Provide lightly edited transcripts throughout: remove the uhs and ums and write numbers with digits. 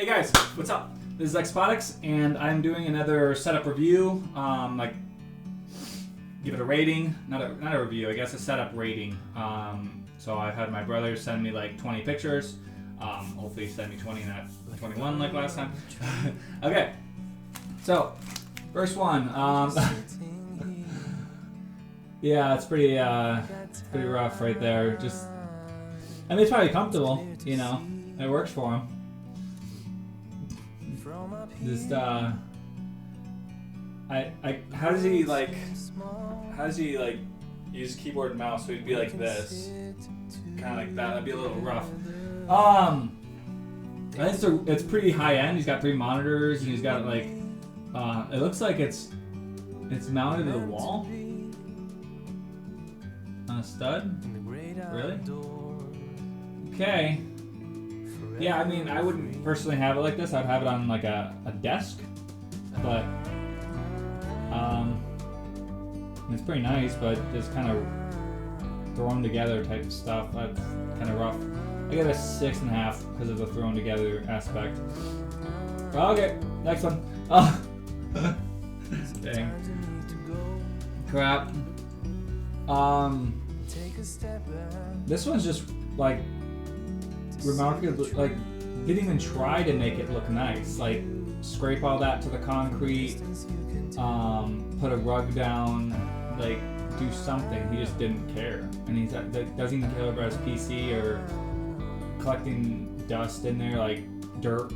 Hey guys, what's up? This is Xbotics, and I'm doing another setup review. Give it a rating, not a review, I guess a setup rating. So I've had my brother send me like 20 pictures. Hopefully send me 20, not 21 like last time. Okay, so first one. Yeah, it's pretty rough right there. I mean, it's probably comfortable, you know. It works for him. How does he use keyboard and mouse? So he'd be like this, kind of like that. That'd be a little rough. It's pretty high end. He's got 3 monitors, and he's got like, it looks like it's mounted to the wall on a stud. Really? Okay. Yeah, I mean, I wouldn't personally have it like this. I'd have it on like a desk, but it's pretty nice, but just kind of thrown together type of stuff. That's kind of rough. I give it a 6.5 because of the thrown together aspect. Okay, next one. Dang. Crap. This one's just like remarkable. Like, didn't even try to make it look nice. Like, scrape all that to the concrete. Put a rug down. Like, do something. He just didn't care, and he doesn't even care about his PC or collecting dust in there, like dirt.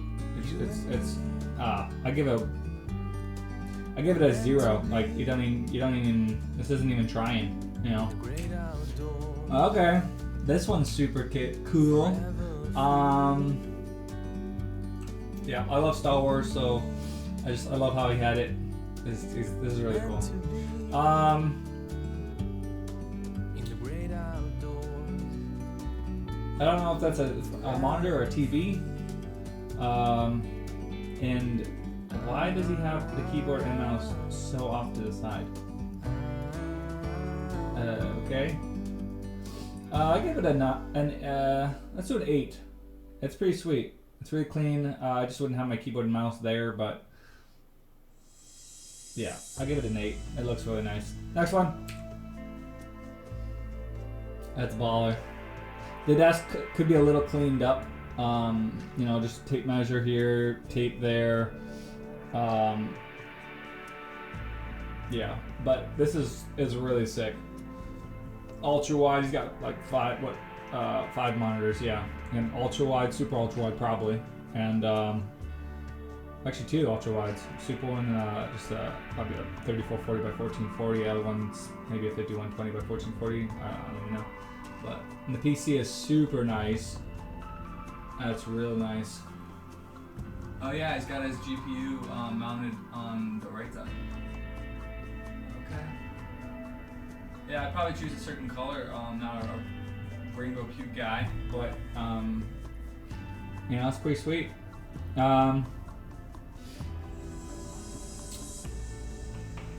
I give it a 0. Like, you don't even. This isn't even trying. You know. Okay, this one's super cool. Yeah, I love Star Wars, so I love how he had it. This is really cool. I don't know if that's a monitor or a TV. And why does he have the keyboard and mouse so off to the side? Okay. I give it let's do an 8. It's pretty sweet. It's really clean. I just wouldn't have my keyboard and mouse there, but yeah, I'll give it an 8. It looks really nice. Next one. That's baller. The desk could be a little cleaned up. You know, just tape measure here, tape there. Yeah, but this is really sick. Ultra wide. He's got like 5 monitors. Yeah, and ultra wide, super ultra wide probably, and actually 2 ultra wides. Super one, just probably a 3440 by 1440. Other one's maybe a 5120 by 1440. I don't even know. But and the PC is super nice. That's real nice. Oh yeah, he's got his GPU mounted on the right side. Okay. Yeah, I'd probably choose a certain color. Not a rainbow puke guy, but you know, it's pretty sweet. I'll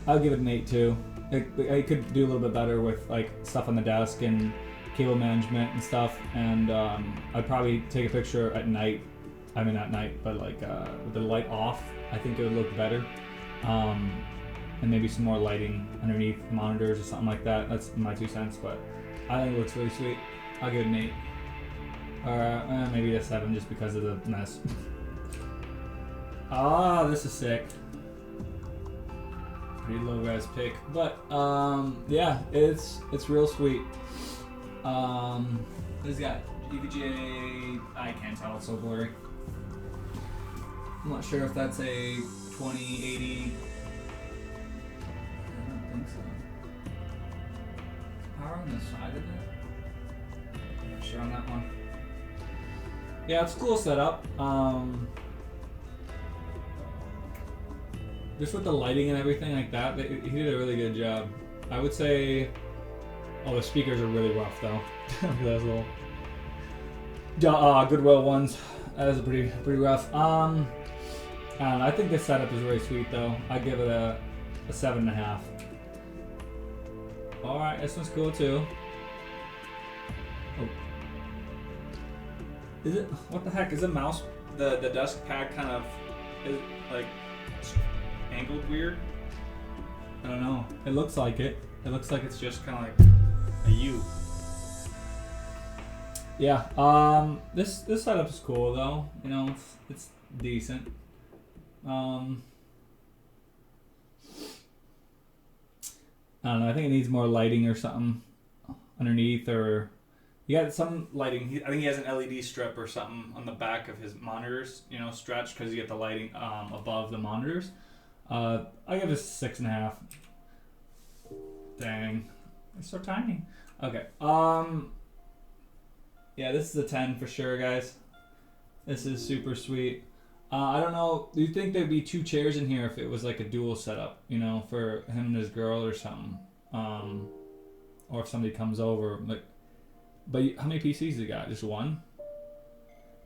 give it an 8 too. I could do a little bit better with like stuff on the desk and cable management and stuff, and I'd probably take a picture at night. I mean, not night, but like with the light off. I think it would look better. And maybe some more lighting underneath monitors or something like that. That's my 2 cents, but I think it looks really sweet. I'll give it an 8. Or maybe a 7 just because of the mess. This is sick. Pretty low res pick, but yeah, it's real sweet. This got EVGA. I can't tell, it's so blurry. I'm not sure if that's a 2080. I don't think so. Power on the side of it? I'm not sure on that one. Yeah, it's a cool setup. Just with the lighting and everything like that, he did a really good job. I would say, the speakers are really rough though. Those little Goodwill ones. That is pretty rough. I think this setup is really sweet though. I give it a 7.5. All right, this one's cool too. Oh. Is it? What the heck? Is the mouse the desk pad kind of is like angled weird. I don't know. It looks like it. It looks like it's just kind of like a U. Yeah. This setup is cool though. You know, it's decent. I don't know. I think it needs more lighting or something underneath, or you got some lighting. I think he has an LED strip or something on the back of his monitors. You know, stretched because you get the lighting above the monitors. I give this 6.5. Dang, it's so tiny. Okay. Yeah, this is a 10 for sure, guys. This is super sweet. I don't know. Do you think there'd be 2 chairs in here if it was like a dual setup? You know, for him and his girl or something. Or if somebody comes over, like. But how many PCs you got? Just one?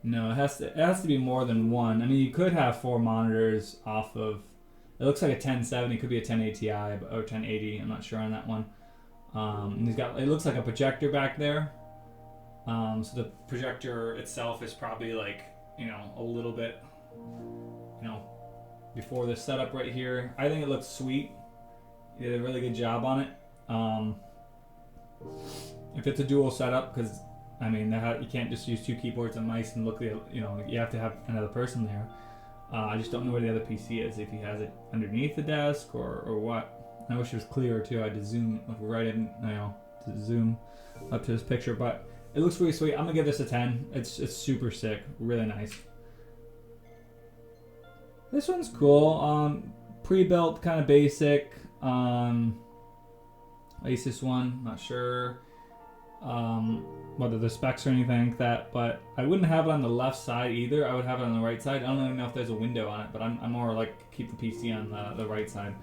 No, it has to be more than one. I mean, you could have 4 monitors off of. It looks like a 1070. Could be a 1080 Ti or 1080. I'm not sure on that one. And he's got. It looks like a projector back there. So the projector itself is probably like, you know, a little bit, you know, before the setup right here. I think it looks sweet. He did a really good job on it. If it's a dual setup, because I mean, you can't just use 2 keyboards and mice and look, you know, you have to have another person there. I just don't know where the other PC is, if he has it underneath the desk or what. I wish it was clearer too. I had to zoom right in, you know, to zoom up to this picture, but it looks really sweet. I'm gonna give this a 10. It's super sick, really nice. This one's cool. Pre-built, kind of basic. Asus one, not sure whether the specs or anything like that, but I wouldn't have it on the left side either. I would have it on the right side. I don't even know if there's a window on it, but I'm more like keep the PC on the right side.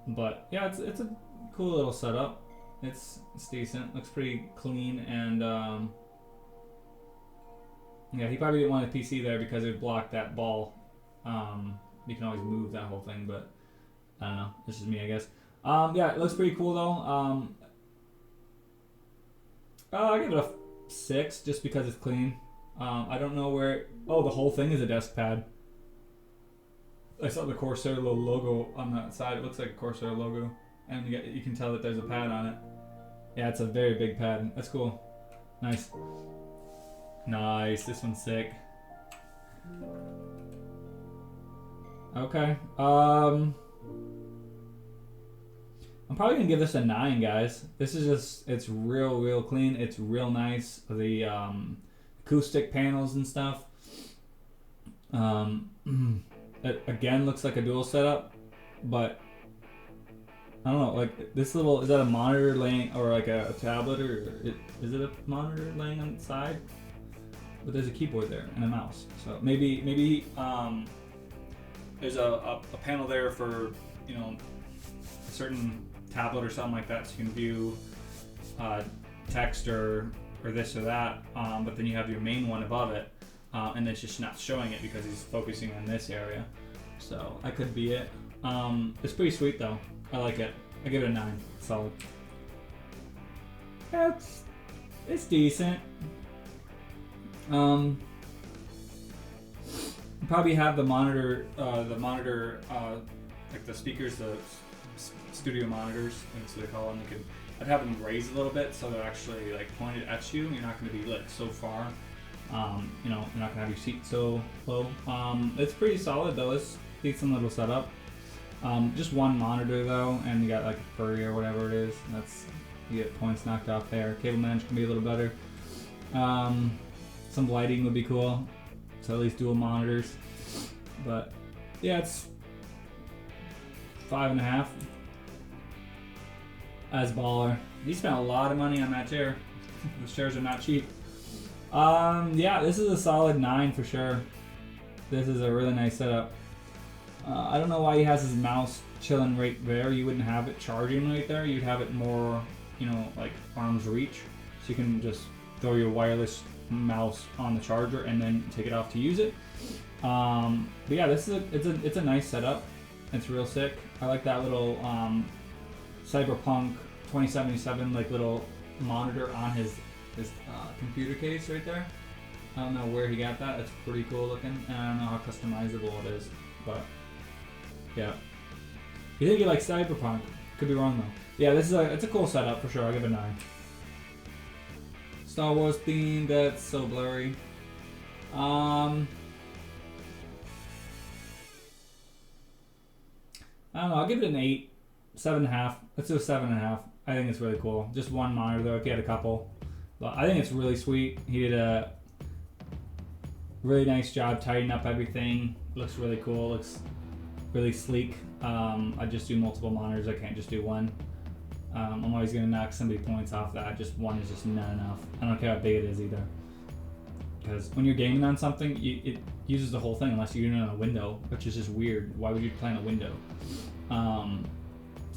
But yeah, it's a cool little setup. It's decent. Looks pretty clean, and yeah, he probably didn't want a PC there because it would block that ball. You can always move that whole thing, but I don't know. This is me, I guess. Yeah, it looks pretty cool though. I give it a 6 just because it's clean. I don't know where. Oh, the whole thing is a desk pad. I saw the Corsair little logo on that side. It looks like a Corsair logo, and you can tell that there's a pad on it. Yeah, it's a very big pad. That's cool. Nice. Nice. This one's sick. Okay. I'm probably gonna give this a 9, guys. This is just, it's real clean. It's real nice. The acoustic panels and stuff. It again looks like a dual setup, but I don't know. Like this little, is that a monitor laying, or like a tablet, or is it a monitor laying on the side? But there's a keyboard there and a mouse. So maybe there's a panel there for, you know, a certain tablet or something like that, so you can view text or this or that, but then you have your main one above it, and it's just not showing it because he's focusing on this area. So that could be it. It's pretty sweet though. I like it. I give it a 9. Solid. Yeah, it's decent. Probably have the monitor, like the speakers, the studio monitors, that's what they call them. I'd have them raised a little bit so they're actually like pointed at you. You're not going to be lit so far. You know, you're not going to have your seat so low. It's pretty solid though. It's a decent little setup. Just one monitor though, and you got like a furry or whatever it is. You get points knocked off there. Cable management can be a little better. Some lighting would be cool. So at least dual monitors. But yeah, it's 5.5. As baller. You spent a lot of money on that chair. Those chairs are not cheap. Yeah, this is a solid 9 for sure. This is a really nice setup. I don't know why he has his mouse chilling right there. You wouldn't have it charging right there. You'd have it more, you know, like arm's reach. So you can just throw your wireless mouse on the charger and then take it off to use it. But yeah, it's a nice setup. It's real sick. I like that little Cyberpunk 2077 like little monitor on his computer case right there. I don't know where he got that. It's pretty cool looking, and I don't know how customizable it is, but yeah. You think you like Cyberpunk? Could be wrong though. Yeah, it's a cool setup for sure. I'll give it a 9. Star Wars theme. That's so blurry. I don't know. I'll give it an 8, 7.5. Let's do a 7.5. I think it's really cool. Just one monitor though. If you had a couple, but I think it's really sweet. He did a really nice job tidying up everything. Looks really cool. Looks really sleek. I just do multiple monitors. I can't just do one. I'm always gonna knock somebody points off that. Just one is just not enough. I don't care how big it is either. Because when you're gaming on something, it uses the whole thing unless you're doing it on a window, which is just weird. Why would you play on a window?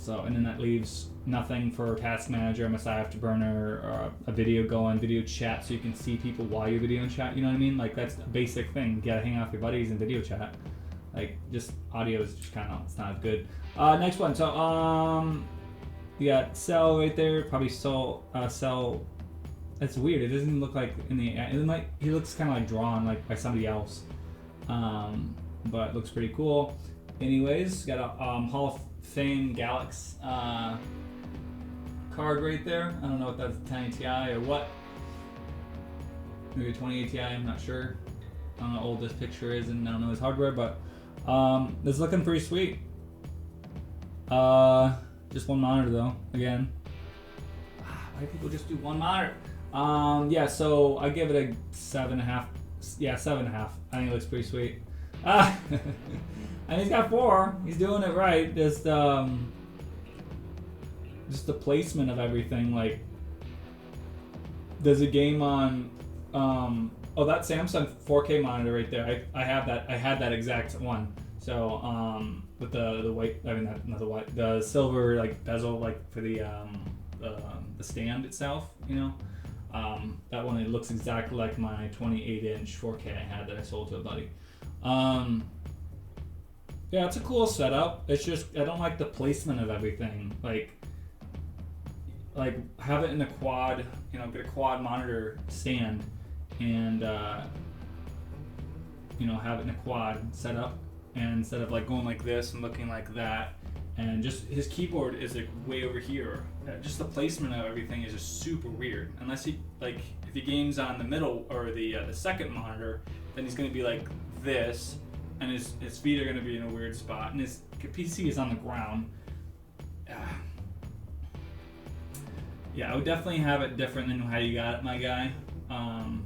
And then that leaves nothing for Task Manager, MSI Afterburner, or a video going, video chat, so you can see people while you're video chat. You know what I mean? Like that's a basic thing. You gotta hang out with your buddies and video chat. Like just audio is just kind of it's not good. Next one. So you got Cell right there. Probably Cell. It's weird. It doesn't look like in the. He looks kind of like drawn like by somebody else. But it looks pretty cool. Anyways, got a Hall of Fame Galax card right there. I don't know if that's a 10 Ti or what. Maybe a 20 Ti. I'm not sure. I don't know how old this picture is, and I don't know his hardware, but it's looking pretty sweet. Just one monitor though. Again, why do people just do one monitor? Yeah. So I give it a 7.5. Yeah, 7.5. I think it looks pretty sweet. And he's got 4. He's doing it right. Just the placement of everything. Like, there's a game on. Oh, that Samsung 4K monitor right there. I have that. I had that exact one. So with the white. I mean, not the white. The silver like bezel like for the stand itself. You know. That one, it looks exactly like my 28-inch 4K I had that I sold to a buddy. Yeah, it's a cool setup. It's just I don't like the placement of everything. Like have it in a quad, you know, get a quad monitor stand, and have it in a quad setup, and instead of like going like this and looking like that, and just his keyboard is like way over here. Just the placement of everything is just super weird. Unless he like if he games on the middle or the second monitor, then he's gonna be like this. And his feet are going to be in a weird spot, and his PC is on the ground. Yeah, I would definitely have it different than how you got it, my guy. I'd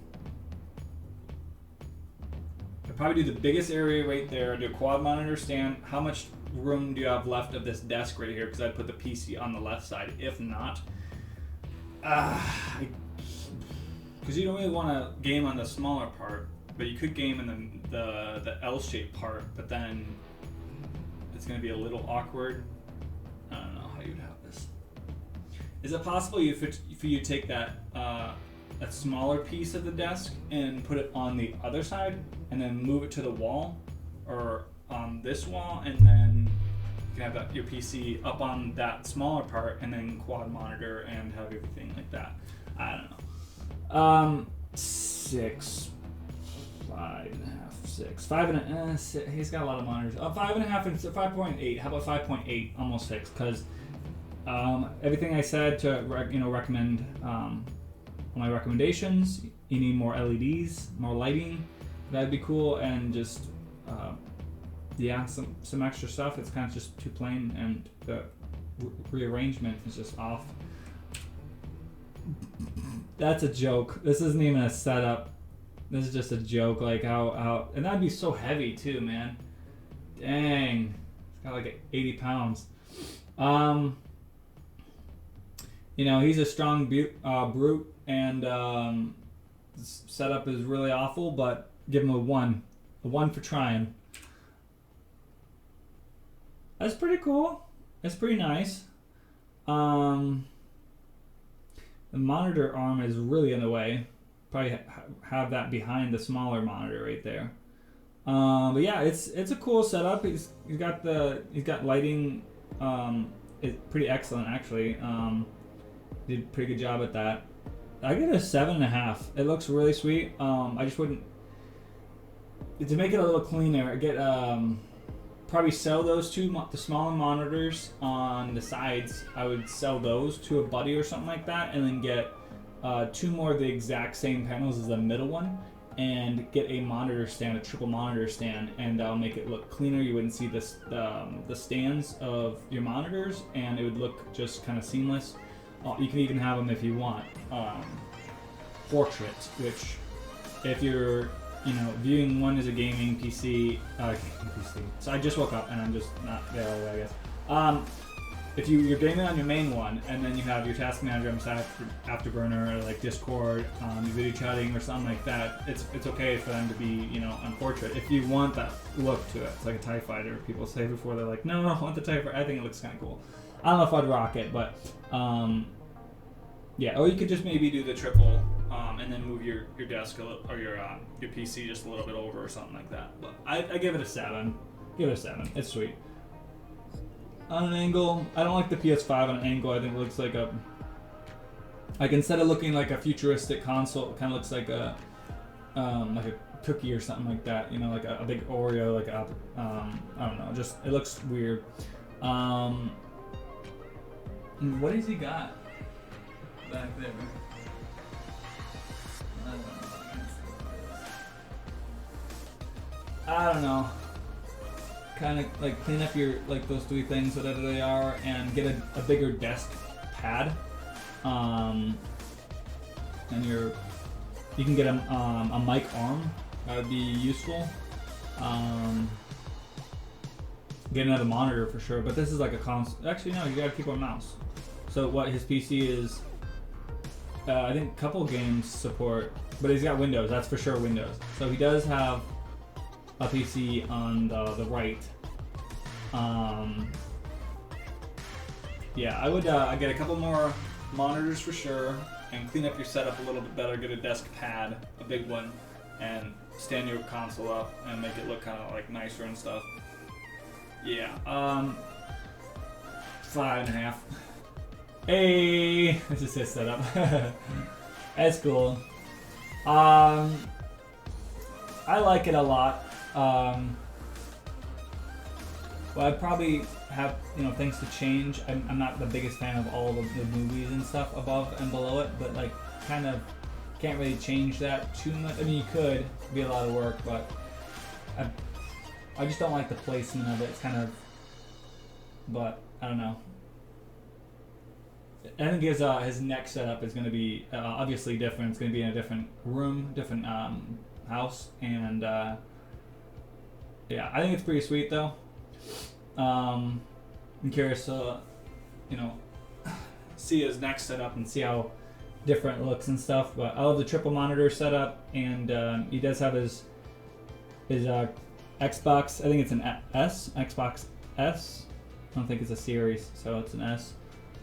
probably do the biggest area right there, do a quad monitor stand. How much room do you have left of this desk right here? Because I'd put the PC on the left side. If not, because you don't really want to game on the smaller part. But you could game in the L-shaped part, but then it's going to be a little awkward. I don't know how you'd have this. Is it possible for you to take that smaller piece of the desk and put it on the other side, and then move it to the wall, or on this wall, and then you can have your PC up on that smaller part, and then quad monitor and have everything like that? I don't know. 6. 5.5, 6, 5.5. He's got a lot of monitors. 5.5 and 5.8. How about 5.8? Almost 6. Because everything I said to recommend my recommendations. You need more LEDs, more lighting. That'd be cool, and just some extra stuff. It's kind of just too plain, and the rearrangement is just off. That's a joke. This isn't even a setup. This is just a joke, like how, and that'd be so heavy too, man. Dang, it's got like 80 pounds. He's a strong brute, and this setup is really awful, but give him a 1 for trying. That's pretty cool. It's pretty nice. The monitor arm is really in the way. Probably have that behind the smaller monitor right there. But yeah, it's a cool setup. He's got lighting. It's pretty excellent actually. Did a pretty good job at that. I get a 7.5. It looks really sweet. I just wouldn't to make it a little cleaner. Get probably sell those the smaller monitors on the sides. I would sell those to a buddy or something like that, and then get 2 more of the exact same panels as the middle one, and get a monitor stand, a triple monitor stand, and I'll make it look cleaner. You wouldn't see the stands of your monitors, and it would look just kind of seamless. You can even have them if you want portraits, which if you're viewing one as a gaming PC. So I just woke up and I'm just not there all the way, I guess. If you're gaming on your main one, and then you have your task manager on Afterburner or like Discord, your video chatting or something like that, it's okay for them to be on portrait. If you want that look to it, it's like a TIE Fighter. People say before, they're like, no, I want the TIE Fighter. I think it looks kind of cool. I don't know if I'd rock it, but yeah. Or you could just maybe do the triple, and then move your desk or your PC just a little bit over or something like that. But I give it a 7. Give it a 7. It's sweet. On an angle, I don't like the PS5 on an angle. I think it looks like instead of looking like a futuristic console, it kind of looks like a cookie or something like that. Like a big Oreo, like I don't know. Just it looks weird. What has he got back there? I don't know. Kind of like clean up your those 3 things, whatever they are, and get a bigger desk pad. And you can get a mic arm. That would be useful. Get another monitor for sure, but this is like a console. Actually, no, you gotta keep a mouse. So what his PC is, I think a couple games support, but he's got Windows. That's for sure Windows. So he does have a PC on the right. Yeah, I would get a couple more monitors for sure, and clean up your setup a little bit better. Get a desk pad, a big one, and stand your console up and make it look kind of like nicer and stuff. Yeah, 5.5. Hey, this is his setup. That's cool. I like it a lot. Well, I'd probably have things to change. I'm not the biggest fan of all of the movies and stuff above and below it, but like kind of can't really change that too much. I mean, you could. It'd be a lot of work, but I just don't like the placement of it. It's kind of, but I don't know. I think his next setup is going to be obviously different. It's going to be in a different room, different house, and yeah, I think it's pretty sweet though. I'm curious to, see his next setup and see how different it looks and stuff. But I love the triple monitor setup, and he does have his Xbox. I think it's an Xbox S. I don't think it's a series, so it's an S.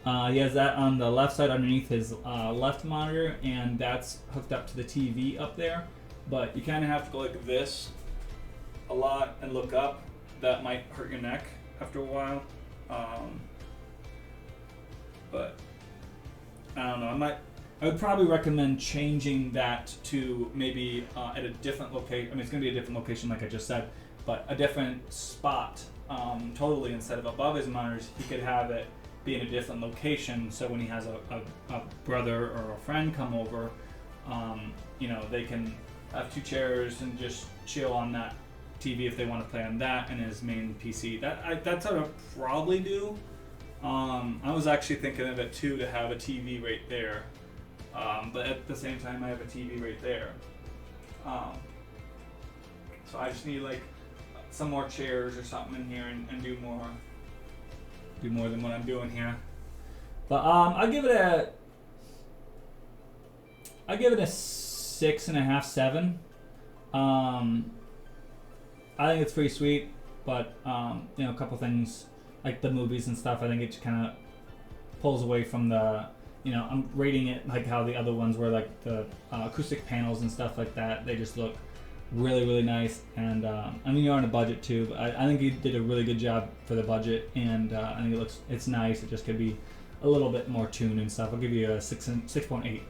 He has that on the left side underneath his left monitor, and that's hooked up to the TV up there. But you kind of have to go like this a lot and look up. That might hurt your neck after a while. But I don't know. I would probably recommend changing that to maybe at a different location. I mean, it's going to be a different location, like I just said, but a different spot. Totally, instead of above his monitors, he could have it be in a different location. So when he has a brother or a friend come over, they can have 2 chairs and just chill on that TV if they want to play on that and his main PC. That's what I'd probably do. I was actually thinking of it too, to have a TV right there. But at the same time, I have a TV right there. So I just need like some more chairs or something in here and do more than what I'm doing here. But I give it a 6.5, 7. I think it's pretty sweet, but a couple things like the movies and stuff, I think it kind of pulls away from the, I'm rating it like how the other ones were, like the acoustic panels and stuff like that. They just look really, really nice, and I mean, you're on a budget too, but I think you did a really good job for the budget, and I think it's nice. It just could be a little bit more tuned and stuff. I'll give you a 6.8.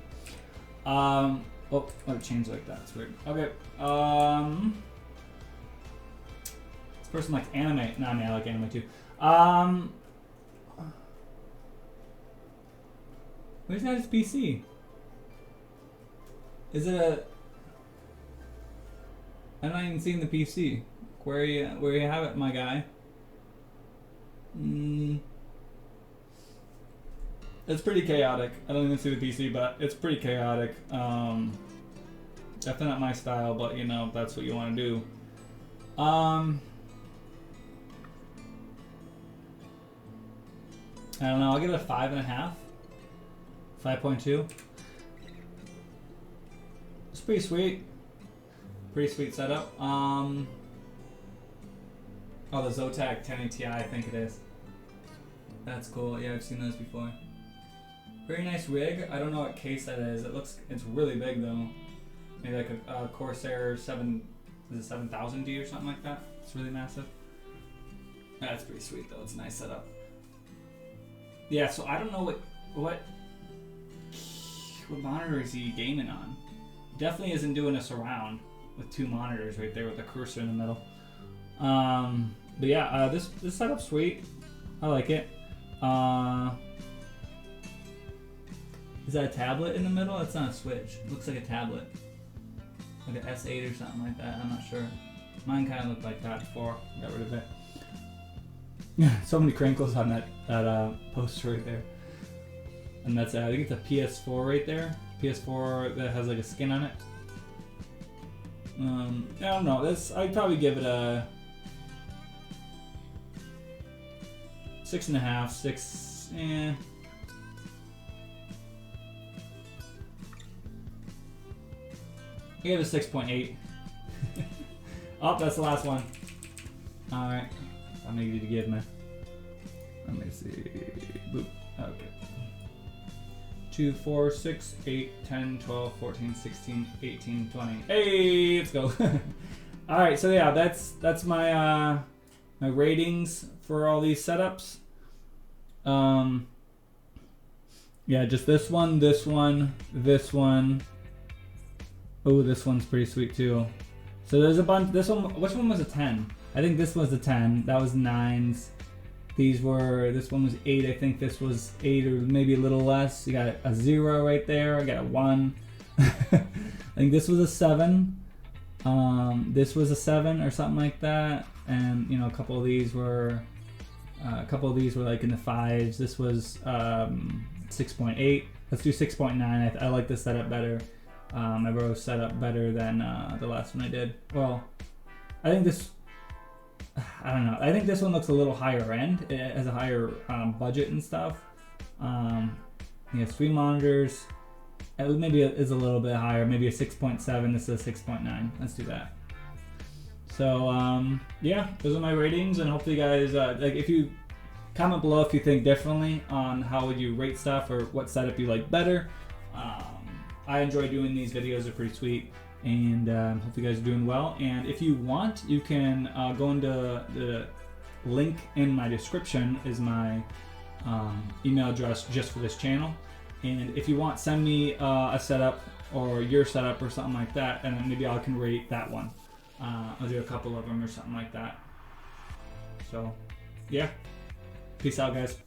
Oh, it changed like that. It's weird. Okay. This person likes anime. No, I mean I like anime too. Where's that his PC? Is it a? I'm not even seeing the PC. Where you have it, my guy? It's pretty chaotic. I don't even see the PC, but it's pretty chaotic. Definitely not my style, but you know, that's what you want to do. I don't know, I'll give it a 5.5. 5.2. It's pretty sweet. Pretty sweet setup. Oh, the Zotac 1080 Ti, I think it is. That's cool. Yeah, I've seen those before. Very nice rig. I don't know what case that is. It's really big though. Maybe like a Corsair 7000D or something like that. It's really massive. That's pretty sweet though. It's a nice setup. Yeah, so I don't know what monitor is he gaming on. Definitely isn't doing a surround with 2 monitors right there with the cursor in the middle. But yeah, this setup's sweet. I like it. Is that a tablet in the middle? It's not a Switch. It looks like a tablet. Like an S8 or something like that. I'm not sure. Mine kind of looked like that before. Got rid of it. So many crinkles on that poster right there. And that's I think it's a PS4 right there. PS4 that has like a skin on it. I don't know. I'd probably give it a 6.5, 6. I gave it a 6.8. Oh, that's the last one. Alright. I'm gonna need to give me. Let me see. Boop. Okay. 2, 4, 6, 8, 10, 12, 14, 16, 18, 20. Hey, let's go. Alright, so yeah, that's my my ratings for all these setups. Yeah, just this one, this one, this one. Oh, this one's pretty sweet too. So there's a bunch. This one, which one was a 10? I think this was a 10. That was 9s. This one was 8. I think this was 8 or maybe a little less. You got a 0 right there. I got a 1. I think this was a 7. This was a 7 or something like that. And you know, a couple of these were like in the 5s. This was 6.8. Let's do 6.9. I like this setup better. My bro set up better than the last one I did. Well, I think this. I don't know. I think this one looks a little higher end. It has a higher budget and stuff. He has 3 monitors. Maybe it is a little bit higher. Maybe a 6.7. This is a 6.9. Let's do that. So yeah, those are my ratings, and hopefully you guys like. If you comment below if you think differently on how would you rate stuff or what setup you like better. I enjoy doing these videos. They're pretty sweet. And hope you guys are doing well. And if you want, you can go into the link in my description is my email address just for this channel. And if you want, send me a setup or your setup or something like that, and then maybe I can rate that one. I'll do a couple of them or something like that. So, yeah. Peace out, guys.